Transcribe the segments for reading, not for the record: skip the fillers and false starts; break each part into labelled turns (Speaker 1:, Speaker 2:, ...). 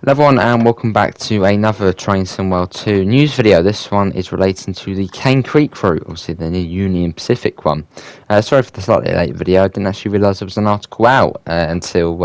Speaker 1: Hello everyone and welcome back to another Train Sim World 2 news video. This one is relating to the Cane Creek route, obviously the new Union Pacific one. Sorry for the slightly late video, I didn't actually realise there was an article out until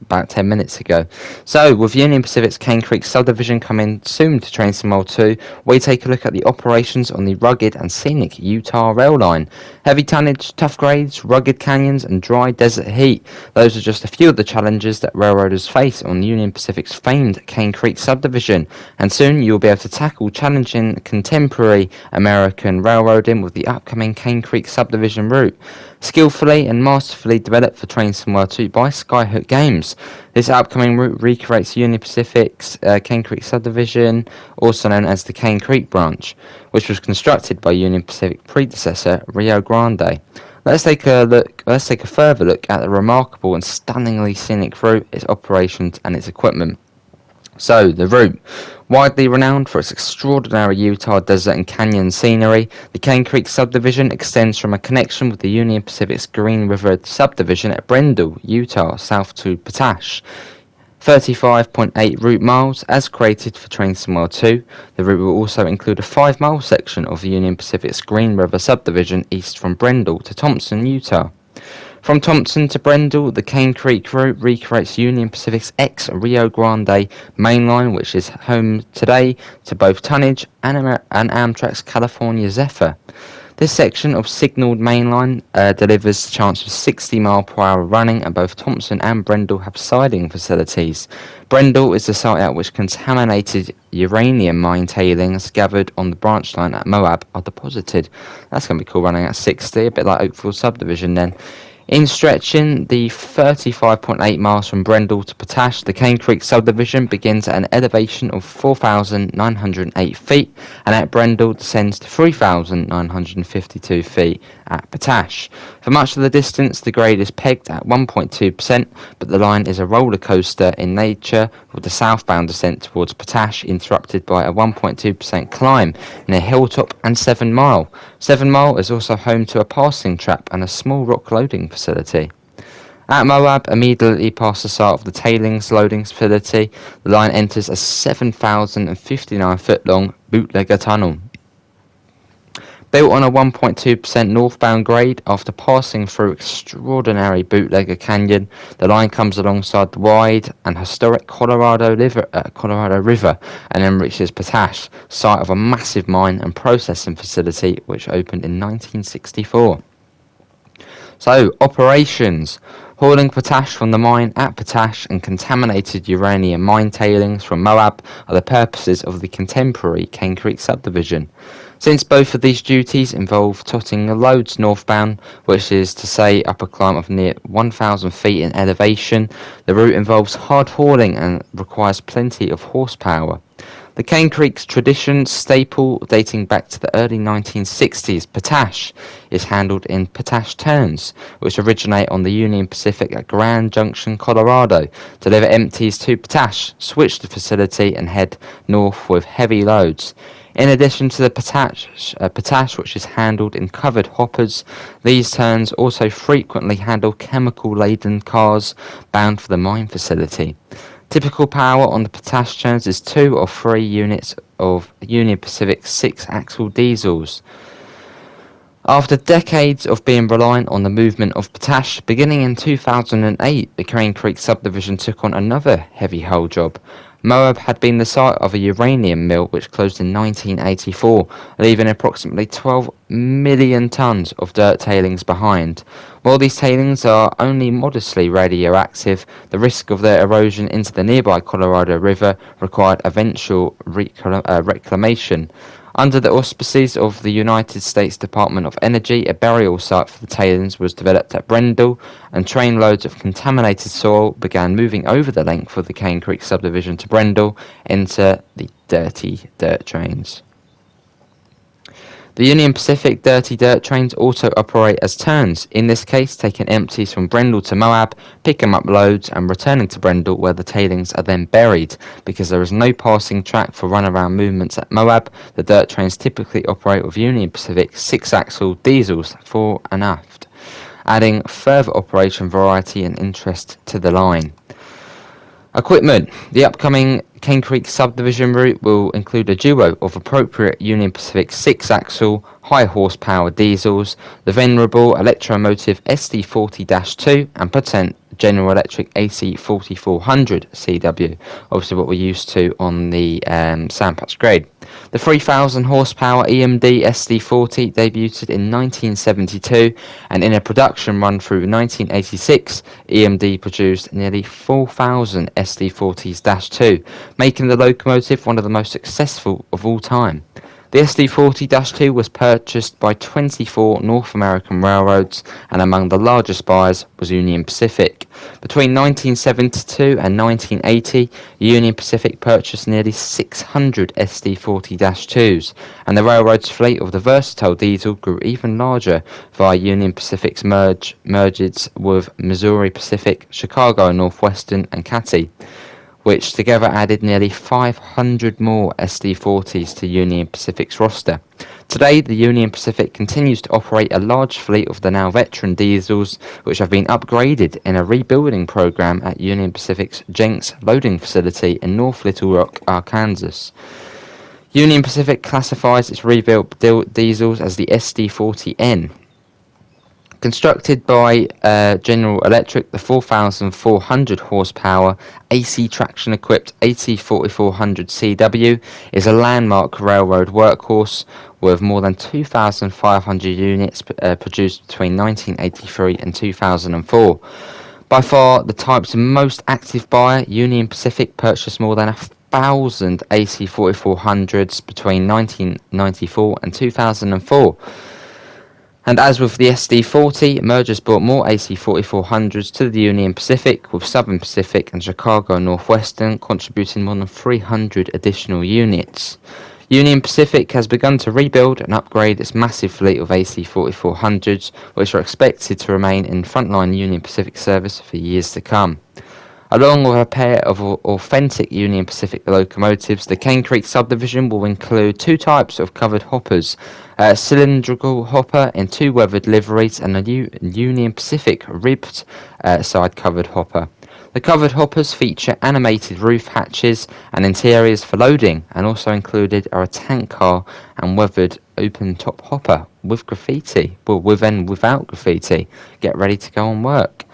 Speaker 1: about 10 minutes ago. So, with Union Pacific's Cane Creek subdivision coming soon to Train Sim World 2, we take a look at the operations on the rugged and scenic Utah rail line. Heavy tonnage, tough grades, rugged canyons and dry desert heat. Those are just a few of the challenges that railroaders face on Union Pacific's famed Cane Creek subdivision, and soon you'll be able to tackle challenging contemporary American railroading with the upcoming Cane Creek subdivision route. Skillfully and masterfully developed for Train Sim World 2 by Skyhook Games. This upcoming route recreates Union Pacific's Cane Creek subdivision, also known as the Cane Creek branch, which was constructed by Union Pacific predecessor Rio Grande. Let's take a further look at the remarkable and stunningly scenic route, its operations and its equipment. So, the route. Widely renowned for its extraordinary Utah desert and canyon scenery, the Cane Creek subdivision extends from a connection with the Union Pacific's Green River subdivision at Brendel, Utah, south to Potash. 35.8 route miles, as created for Train Sim World 2. The route will also include a 5-mile section of the Union Pacific's Green River subdivision east from Brendel to Thompson, Utah. From Thompson to Brendel, the Cane Creek route recreates Union Pacific's ex-Rio Grande main line, which is home today to both tonnage and Amtrak's California Zephyr. This section of signalled mainline delivers the chance of 60 mph running, and both Thompson and Brendel have siding facilities. Brendel is the site at which contaminated uranium mine tailings gathered on the branch line at Moab are deposited. That's going to be cool, running at 60, a bit like Oakville subdivision then. In stretching the 35.8 miles from Brendel to Potash, the Cane Creek subdivision begins at an elevation of 4,908 feet and at Brendel descends to 3,952 feet at Potash. For much of the distance, the grade is pegged at 1.2%, but the line is a roller coaster in nature, with the southbound descent towards Potash interrupted by a 1.2% climb near Hilltop and 7 Mile. 7 Mile is also home to a passing trap and a small rock loading facility. At Moab, immediately past the site of the tailings loading facility, the line enters a 7,059-foot long bootlegger tunnel. Built on a 1.2% northbound grade, after passing through extraordinary Bootlegger Canyon, the line comes alongside the wide and historic Colorado River and then reaches Potash, site of a massive mine and processing facility which opened in 1964. So, operations. Hauling potash from the mine at Potash and contaminated uranium mine tailings from Moab are the purposes of the contemporary Cane Creek subdivision. Since both of these duties involve totting the loads northbound, which is to say up a climb of near 1,000 feet in elevation, the route involves hard hauling and requires plenty of horsepower. The Cane Creek's tradition staple dating back to the early 1960s, Potash, is handled in Potash turns, which originate on the Union Pacific at Grand Junction, Colorado, deliver empties to Potash, switch the facility and head north with heavy loads. In addition to the Potash, which is handled in covered hoppers, these turns also frequently handle chemical-laden cars bound for the mine facility. Typical power on the Potash turns is 2 or 3 units of Union Pacific 6-axle diesels. After decades of being reliant on the movement of Potash, beginning in 2008, the Cane Creek subdivision took on another heavy hull job. Moab had been the site of a uranium mill which closed in 1984, leaving approximately 12 million tons of dirt tailings behind. While these tailings are only modestly radioactive, the risk of their erosion into the nearby Colorado River required eventual reclamation. Under the auspices of the United States Department of Energy, a burial site for the tailings was developed at Brendel, and trainloads of contaminated soil began moving over the length of the Cane Creek subdivision to Brendel into the dirty dirt trains. The Union Pacific dirty dirt trains also operate as turns, in this case taking empties from Brendel to Moab, picking up loads and returning to Brendel where the tailings are then buried. Because there is no passing track for runaround movements at Moab, the dirt trains typically operate with Union Pacific 6-axle diesels fore and aft, adding further operation variety and interest to the line. Equipment. The upcoming Cane Creek subdivision route will include a duo of appropriate Union Pacific 6-axle, high horsepower diesels, the venerable Electromotive SD40-2 and potent General Electric AC4400 CW, obviously what we're used to on the Sandpatch grade. The 3000 horsepower EMD SD40 debuted in 1972, and in a production run through 1986, EMD produced nearly 4,000 SD40s-2, making the locomotive one of the most successful of all time. The SD40-2 was purchased by 24 North American railroads, and among the largest buyers was Union Pacific. Between 1972 and 1980, Union Pacific purchased nearly 600 SD40-2s, and the railroad's fleet of the versatile diesel grew even larger via Union Pacific's mergers with Missouri Pacific, Chicago Northwestern, and Cathay, which together added nearly 500 more SD40s to Union Pacific's roster. Today, the Union Pacific continues to operate a large fleet of the now veteran diesels, which have been upgraded in a rebuilding program at Union Pacific's Jenks loading facility in North Little Rock, Arkansas. Union Pacific classifies its rebuilt diesels as the SD40N. Constructed by General Electric, the 4,400 horsepower AC traction equipped AC4400 CW is a landmark railroad workhorse with more than 2,500 units produced between 1983 and 2004. By far the type's most active buyer, Union Pacific purchased more than 1,000 AC4400s between 1994 and 2004. And as with the SD40, mergers brought more AC4400s to the Union Pacific, with Southern Pacific and Chicago Northwestern contributing more than 300 additional units. Union Pacific has begun to rebuild and upgrade its massive fleet of AC4400s, which are expected to remain in frontline Union Pacific service for years to come. Along with a pair of authentic Union Pacific locomotives, the Cane Creek subdivision will include two types of covered hoppers, a cylindrical hopper in two weathered liveries and a new Union Pacific ribbed side covered hopper. The covered hoppers feature animated roof hatches and interiors for loading, and also included are a tank car and weathered open top hopper with graffiti, well, with and without graffiti. Get ready to go on work.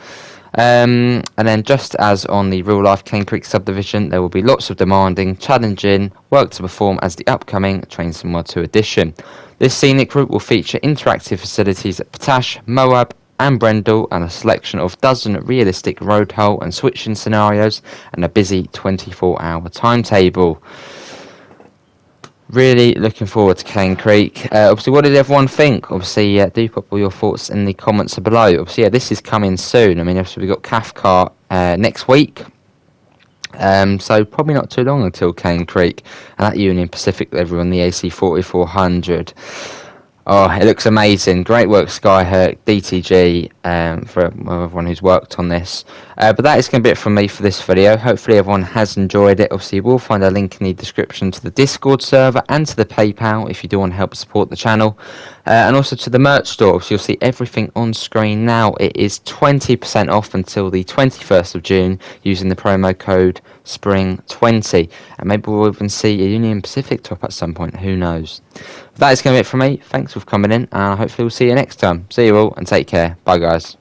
Speaker 1: And then, just as on the real-life Cane Creek subdivision, there will be lots of demanding, challenging work to perform as the upcoming Train Sim World 2 edition. This scenic route will feature interactive facilities at Potash, Moab, and Brendel, and a selection of dozen realistic road hull and switching scenarios, and a busy 24-hour timetable. Really looking forward to Cane Creek. Obviously, what did everyone think? Obviously, do pop all your thoughts in the comments below. Obviously, yeah, this is coming soon. I mean, obviously, we've got Cathcart next week. So probably not too long until Cane Creek. And at Union Pacific, everyone, the AC4400. Oh, it looks amazing. Great work, Skyhook, DTG, for everyone who's worked on this. But that is going to be it from me for this video. Hopefully everyone has enjoyed it. Obviously, you will find a link in the description to the Discord server and to the PayPal if you do want to help support the channel. And also to the merch store. So you'll see everything on screen now. It is 20% off until the 21st of June using the promo code SPRING20. And maybe we'll even see a Union Pacific top at some point. Who knows? That is going to be it from me. Thanks for coming in, and hopefully we'll see you next time. See you all, and take care. Bye, guys.